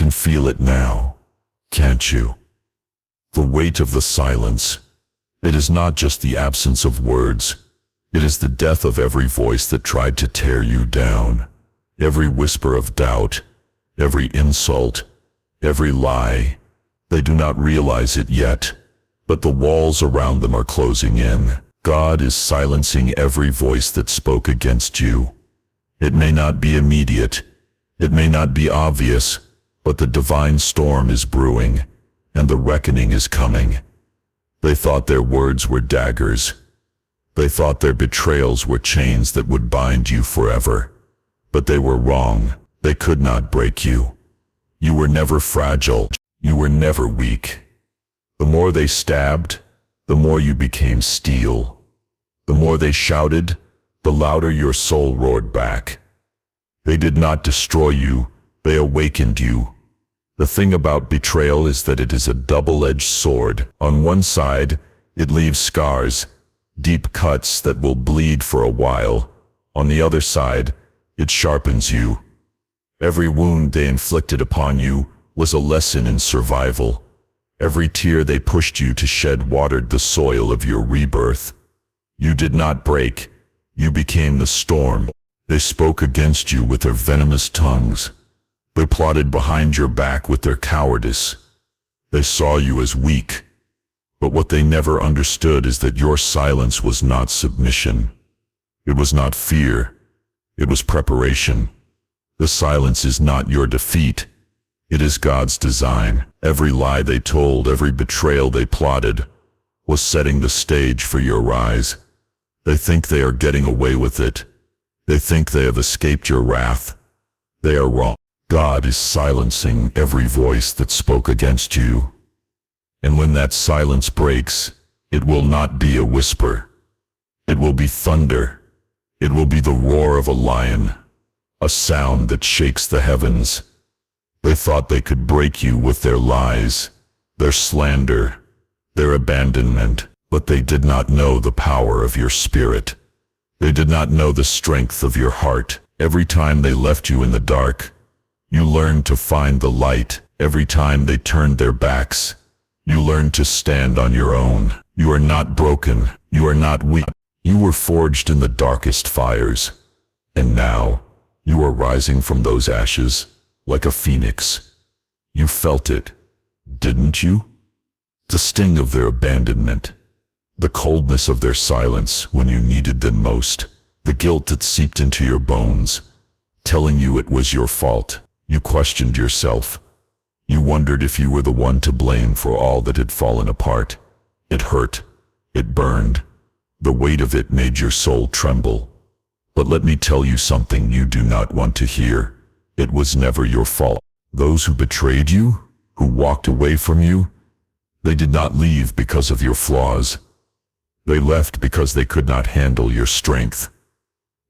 can feel it now, can't you? The weight of the silence. It is not just the absence of words. It is the death of every voice that tried to tear you down. Every whisper of doubt, every insult, every lie. They do not realize it yet, but the walls around them are closing in. God is silencing every voice that spoke against you. It may not be immediate, it may not be obvious, but the divine storm is brewing, and the reckoning is coming. They thought their words were daggers. They thought their betrayals were chains that would bind you forever. But they were wrong. They could not break you. You were never fragile. You were never weak. The more they stabbed, the more you became steel. The more they shouted, the louder your soul roared back. They did not destroy you, they awakened you. The thing about betrayal is that it is a double-edged sword. On one side, it leaves scars, deep cuts that will bleed for a while. On the other side, it sharpens you. Every wound they inflicted upon you was a lesson in survival. Every tear they pushed you to shed watered the soil of your rebirth. You did not break. You became the storm. They spoke against you with their venomous tongues. They plotted behind your back with their cowardice. They saw you as weak. But what they never understood is that your silence was not submission. It was not fear. It was preparation. The silence is not your defeat. It is God's design. Every lie they told, every betrayal they plotted, was setting the stage for your rise. They think they are getting away with it. They think they have escaped your wrath. They are wrong. God is silencing every voice that spoke against you. And when that silence breaks, it will not be a whisper. It will be thunder. It will be the roar of a lion, a sound that shakes the heavens. They thought they could break you with their lies, their slander, their abandonment, but they did not know the power of your spirit. They did not know the strength of your heart. Every time they left you in the dark, you learned to find the light. Every time they turned their backs, you learned to stand on your own. You are not broken. You are not weak. You were forged in the darkest fires. And now, you are rising from those ashes, like a phoenix. You felt it, didn't you? The sting of their abandonment, the coldness of their silence when you needed them most, the guilt that seeped into your bones, telling you it was your fault. You questioned yourself. You wondered if you were the one to blame for all that had fallen apart. It hurt. It burned. The weight of it made your soul tremble. But let me tell you something you do not want to hear. It was never your fault. Those who betrayed you, who walked away from you, they did not leave because of your flaws. They left because they could not handle your strength.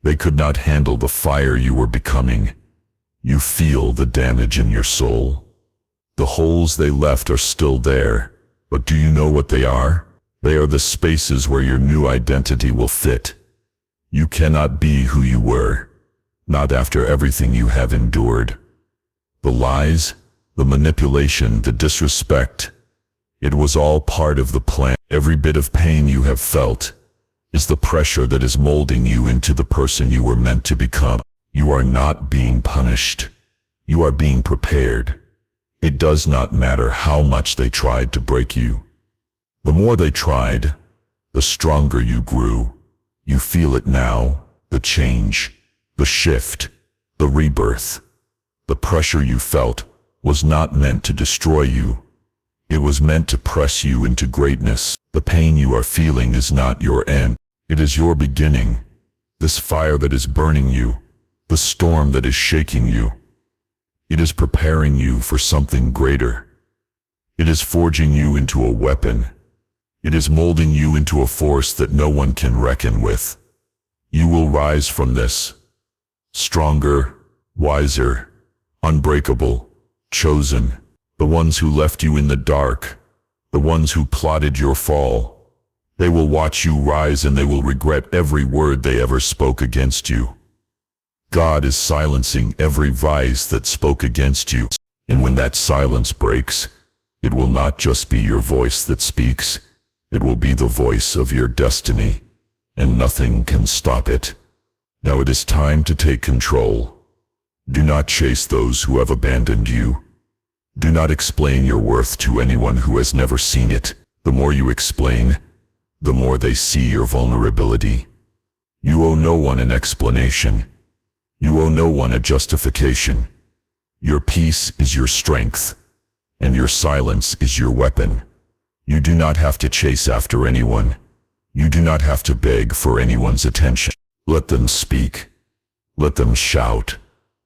They could not handle the fire you were becoming. You feel the damage in your soul. The holes they left are still there, but do you know what they are? They are the spaces where your new identity will fit. You cannot be who you were, not after everything you have endured. The lies, the manipulation, the disrespect, it was all part of the plan. Every bit of pain you have felt is the pressure that is molding you into the person you were meant to become. You are not being punished. You are being prepared. It does not matter how much they tried to break you. The more they tried, the stronger you grew. You feel it now, the change, the shift, the rebirth. The pressure you felt was not meant to destroy you. It was meant to press you into greatness. The pain you are feeling is not your end. It is your beginning. This fire that is burning you, the storm that is shaking you. It is preparing you for something greater. It is forging you into a weapon. It is molding you into a force that no one can reckon with. You will rise from this, stronger, wiser, unbreakable, chosen. The ones who left you in the dark, the ones who plotted your fall, they will watch you rise and they will regret every word they ever spoke against you. God is silencing every voice that spoke against you. And when that silence breaks, it will not just be your voice that speaks, it will be the voice of your destiny, and nothing can stop it. Now it is time to take control. Do not chase those who have abandoned you. Do not explain your worth to anyone who has never seen it. The more you explain, the more they see your vulnerability. You owe no one an explanation. You owe no one a justification. Your peace is your strength, and your silence is your weapon. You do not have to chase after anyone. You do not have to beg for anyone's attention. Let them speak. Let them shout.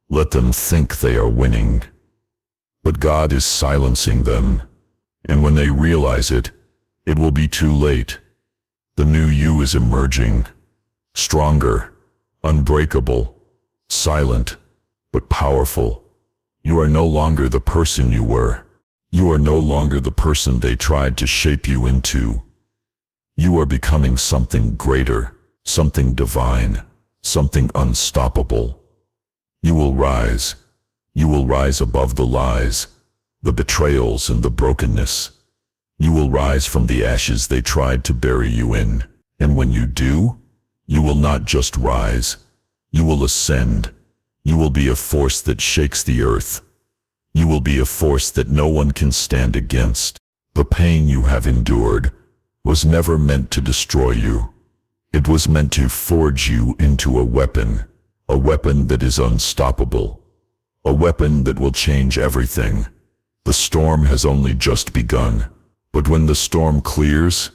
Let them think they are winning. But God is silencing them, and when they realize it, it will be too late. The new you is emerging, stronger, unbreakable, silent, but powerful. You are no longer the person you were. You are no longer the person they tried to shape you into. You are becoming something greater, something divine, something unstoppable. You will rise. You will rise above the lies, the betrayals and the brokenness. You will rise from the ashes they tried to bury you in. And when you do, you will not just rise. You will ascend. You will be a force that shakes the earth. You will be a force that no one can stand against. The pain you have endured was never meant to destroy you. It was meant to forge you into a weapon that is unstoppable, a weapon that will change everything. The storm has only just begun, but when the storm clears,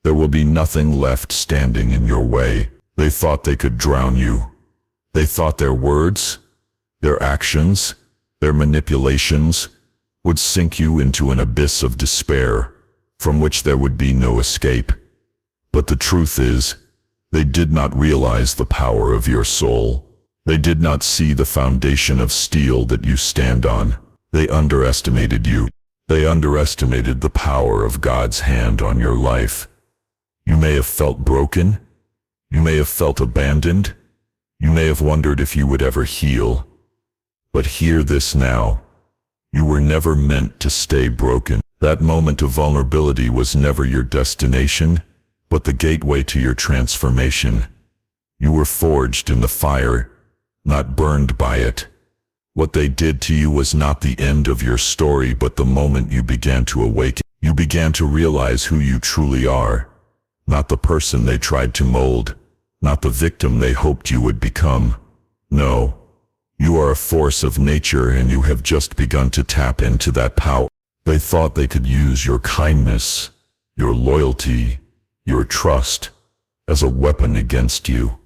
there will be nothing left standing in your way. They thought they could drown you. They thought their words, their actions, their manipulations would sink you into an abyss of despair, from which there would be no escape. But the truth is, they did not realize the power of your soul. They did not see the foundation of steel that you stand on. They underestimated you. They underestimated the power of God's hand on your life. You may have felt broken. You may have felt abandoned. You may have wondered if you would ever heal. But hear this now. You were never meant to stay broken. That moment of vulnerability was never your destination, but the gateway to your transformation. You were forged in the fire, not burned by it. What they did to you was not the end of your story, but the moment you began to awaken. You began to realize who you truly are, not the person they tried to mold, not the victim they hoped you would become. No, you are a force of nature, and you have just begun to tap into that power. They thought they could use your kindness, your loyalty, your trust as a weapon against you.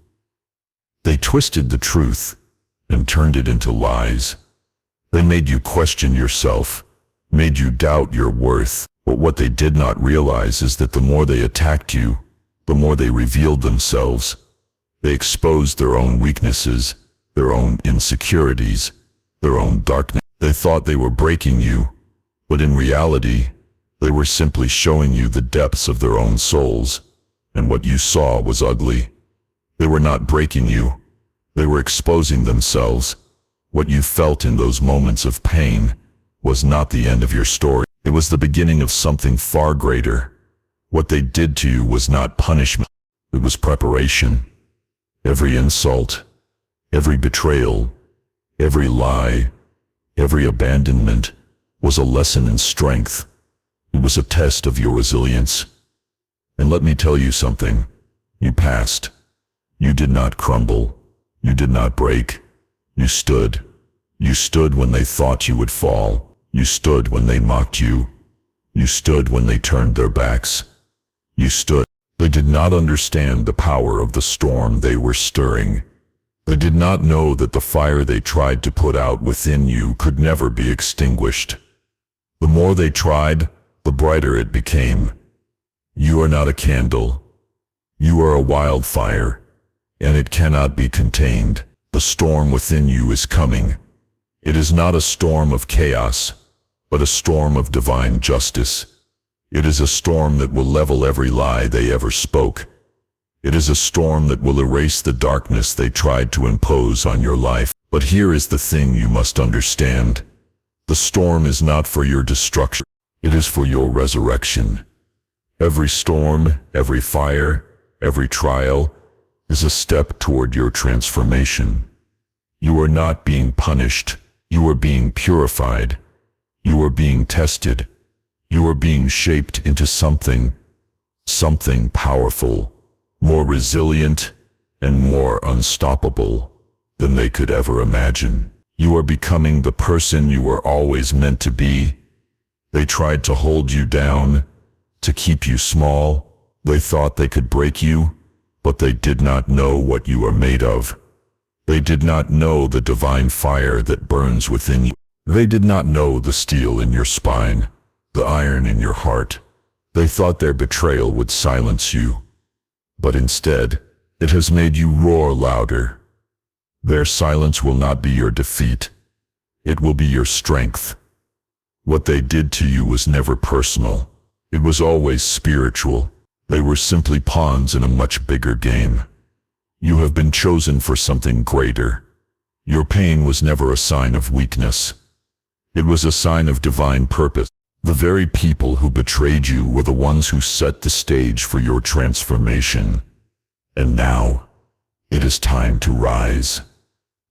They twisted the truth and turned it into lies. They made you question yourself, made you doubt your worth. But what they did not realize is that the more they attacked you, the more they revealed themselves. They exposed their own weaknesses, their own insecurities, their own darkness. They thought they were breaking you, but in reality, they were simply showing you the depths of their own souls, and what you saw was ugly. They were not breaking you. They were exposing themselves. What you felt in those moments of pain was not the end of your story. It was the beginning of something far greater. What they did to you was not punishment. It was preparation. Every insult, every betrayal, every lie, every abandonment was a lesson in strength. It was a test of your resilience. And let me tell you something. You passed. You did not crumble. You did not break. You stood. You stood when they thought you would fall. You stood when they mocked you. You stood when they turned their backs. You stood. They did not understand the power of the storm they were stirring. They did not know that the fire they tried to put out within you could never be extinguished. The more they tried, the brighter it became. You are not a candle. You are a wildfire, and it cannot be contained. The storm within you is coming. It is not a storm of chaos, but a storm of divine justice. It is a storm that will level every lie they ever spoke. It is a storm that will erase the darkness they tried to impose on your life. But here is the thing you must understand. The storm is not for your destruction. It is for your resurrection. Every storm, every fire, every trial is a step toward your transformation. You are not being punished. You are being purified. You are being tested. You are being shaped into something powerful, more resilient, and more unstoppable than they could ever imagine. You are becoming the person you were always meant to be. They tried to hold you down, to keep you small. They thought they could break you, but they did not know what you are made of. They did not know the divine fire that burns within you. They did not know the steel in your spine, the iron in your heart. They thought their betrayal would silence you, but instead, it has made you roar louder. Their silence will not be your defeat. It will be your strength. What they did to you was never personal. It was always spiritual. They were simply pawns in a much bigger game. You have been chosen for something greater. Your pain was never a sign of weakness. It was a sign of divine purpose. The very people who betrayed you were the ones who set the stage for your transformation. And now, it is time to rise.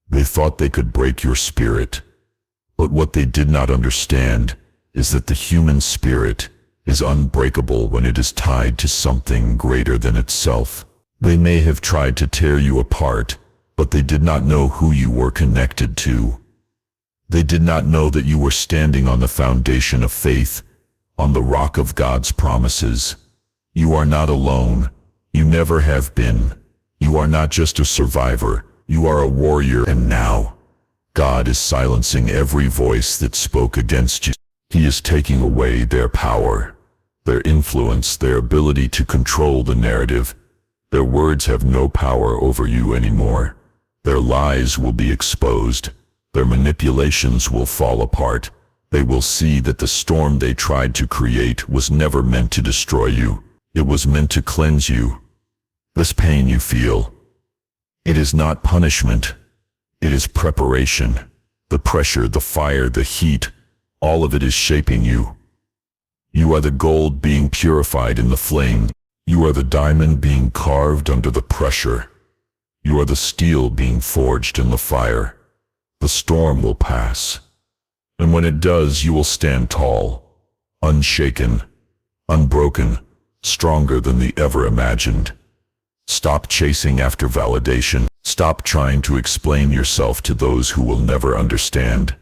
They thought they could break your spirit. But what they did not understand is that the human spirit is unbreakable when it is tied to something greater than itself. They may have tried to tear you apart, but they did not know who you were connected to. They did not know that you were standing on the foundation of faith, on the rock of God's promises. You are not alone. You never have been. You are not just a survivor. You are a warrior, and now, God is silencing every voice that spoke against you. He is taking away their power, their influence, their ability to control the narrative. Their words have no power over you anymore. Their lies will be exposed. Their manipulations will fall apart. They will see that the storm they tried to create was never meant to destroy you. It was meant to cleanse you. This pain you feel, it is not punishment. It is preparation. The pressure, the fire, the heat, all of it is shaping you. You are the gold being purified in the flame. You are the diamond being carved under the pressure. You are the steel being forged in the fire. The storm will pass. And when it does, you will stand tall, unshaken, unbroken, stronger than the ever imagined. Stop chasing after validation. Stop trying to explain yourself to those who will never understand.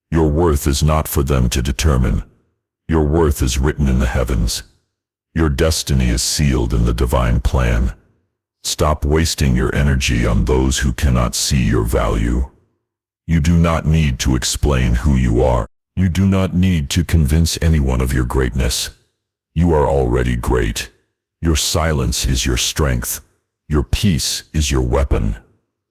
Your worth is not for them to determine. Your worth is written in the heavens. Your destiny is sealed in the divine plan. Stop wasting your energy on those who cannot see your value. You do not need to explain who you are. You do not need to convince anyone of your greatness. You are already great. Your silence is your strength. Your peace is your weapon.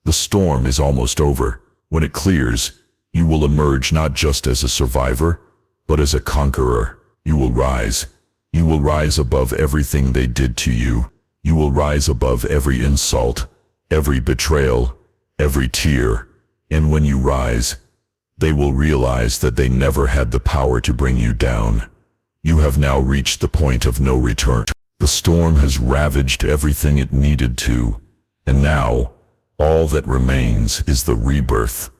The storm is almost over. When it clears, you will emerge not just as a survivor, but as a conqueror. You will rise. You will rise above everything they did to you. You will rise above every insult, every betrayal, every tear. And when you rise, they will realize that they never had the power to bring you down. You have now reached the point of no return. The storm has ravaged everything it needed to, and now, all that remains is the rebirth,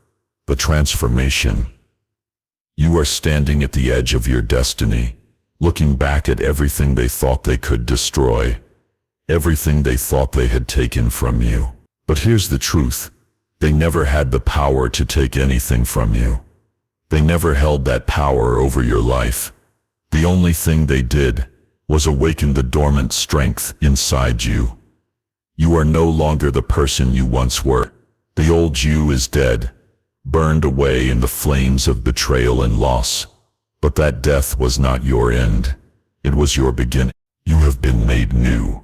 the transformation. You are standing at the edge of your destiny, looking back at everything they thought they could destroy, everything they thought they had taken from you. But here's the truth. They never had the power to take anything from you. They never held that power over your life. The only thing they did was awaken the dormant strength inside you. You are no longer the person you once were. The old you is dead, burned away in the flames of betrayal and loss. But that death was not your end. It was your beginning. You have been made new.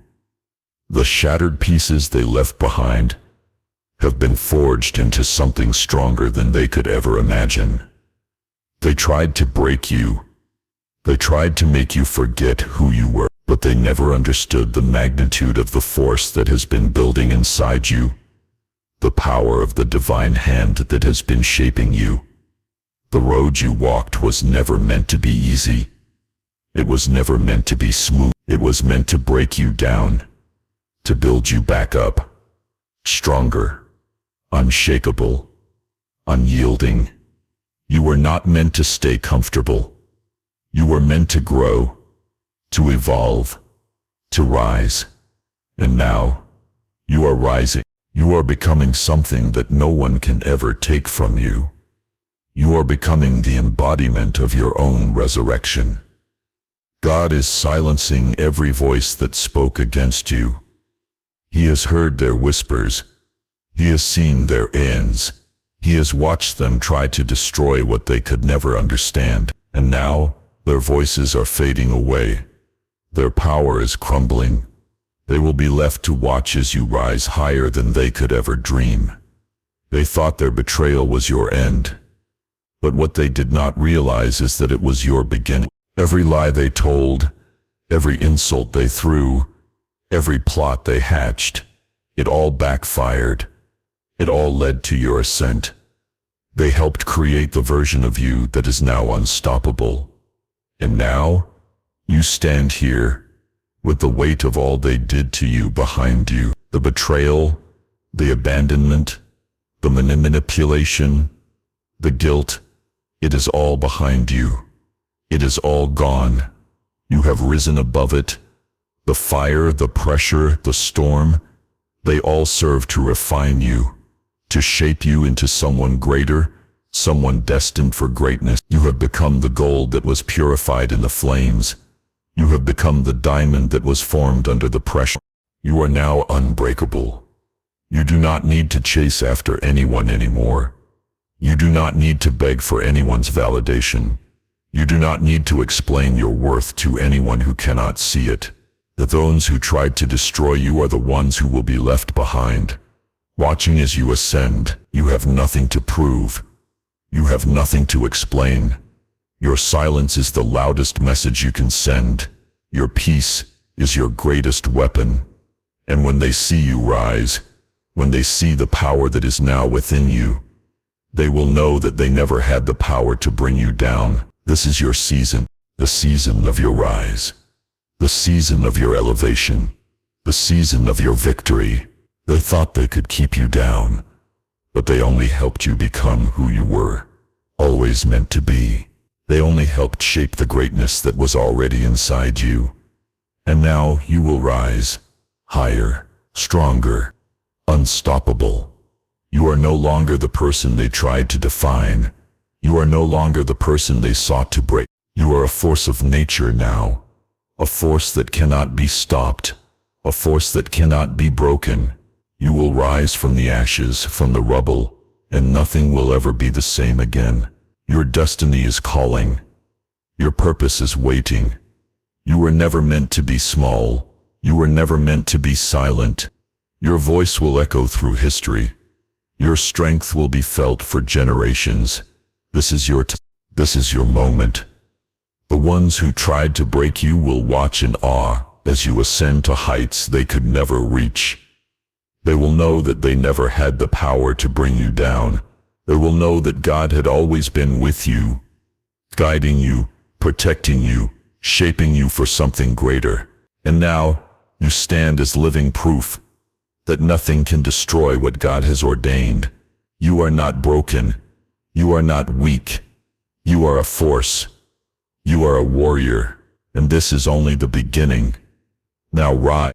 The shattered pieces they left behind have been forged into something stronger than they could ever imagine. They tried to break you. They tried to make you forget who you were, but they never understood the magnitude of the force that has been building inside you, the power of the divine hand that has been shaping you. The road you walked was never meant to be easy. It was never meant to be smooth. It was meant to break you down, to build you back up, stronger, unshakable, unyielding. You were not meant to stay comfortable. You were meant to grow, to evolve, to rise. And now, you are rising. You are becoming something that no one can ever take from you. You are becoming the embodiment of your own resurrection. God is silencing every voice that spoke against you. He has heard their whispers. He has seen their ends. He has watched them try to destroy what they could never understand. And now, their voices are fading away. Their power is crumbling. They will be left to watch as you rise higher than they could ever dream. They thought their betrayal was your end. But what they did not realize is that it was your beginning. Every lie they told, every insult they threw, every plot they hatched, it all backfired. It all led to your ascent. They helped create the version of you that is now unstoppable. And now, you stand here, with the weight of all they did to you behind you. The betrayal, the abandonment, the manipulation, the guilt, it is all behind you. It is all gone. You have risen above it. The fire, the pressure, the storm, they all serve to refine you, to shape you into someone greater, someone destined for greatness. You have become the gold that was purified in the flames. You have become the diamond that was formed under the pressure. You are now unbreakable. You do not need to chase after anyone anymore. You do not need to beg for anyone's validation. You do not need to explain your worth to anyone who cannot see it. The those who tried to destroy you are the ones who will be left behind. Watching as you ascend, you have nothing to prove. You have nothing to explain. Your silence is the loudest message you can send. Your peace is your greatest weapon. And when they see you rise, when they see the power that is now within you, they will know that they never had the power to bring you down. This is your season, the season of your rise, the season of your elevation, the season of your victory. They thought they could keep you down, but they only helped you become who you were, always meant to be. They only helped shape the greatness that was already inside you. And now you will rise, higher, stronger, unstoppable. You are no longer the person they tried to define. You are no longer the person they sought to break. You are a force of nature now, a force that cannot be stopped, a force that cannot be broken. You will rise from the ashes, from the rubble, and nothing will ever be the same again. Your destiny is calling. Your purpose is waiting. You were never meant to be small. You were never meant to be silent. Your voice will echo through history. Your strength will be felt for generations. This is your moment. The ones who tried to break you will watch in awe as you ascend to heights they could never reach. They will know that they never had the power to bring you down. They will know that God had always been with you, guiding you, protecting you, shaping you for something greater. And now, you stand as living proof that nothing can destroy what God has ordained. You are not broken. You are not weak. You are a force. You are a warrior. And this is only the beginning. Now rise.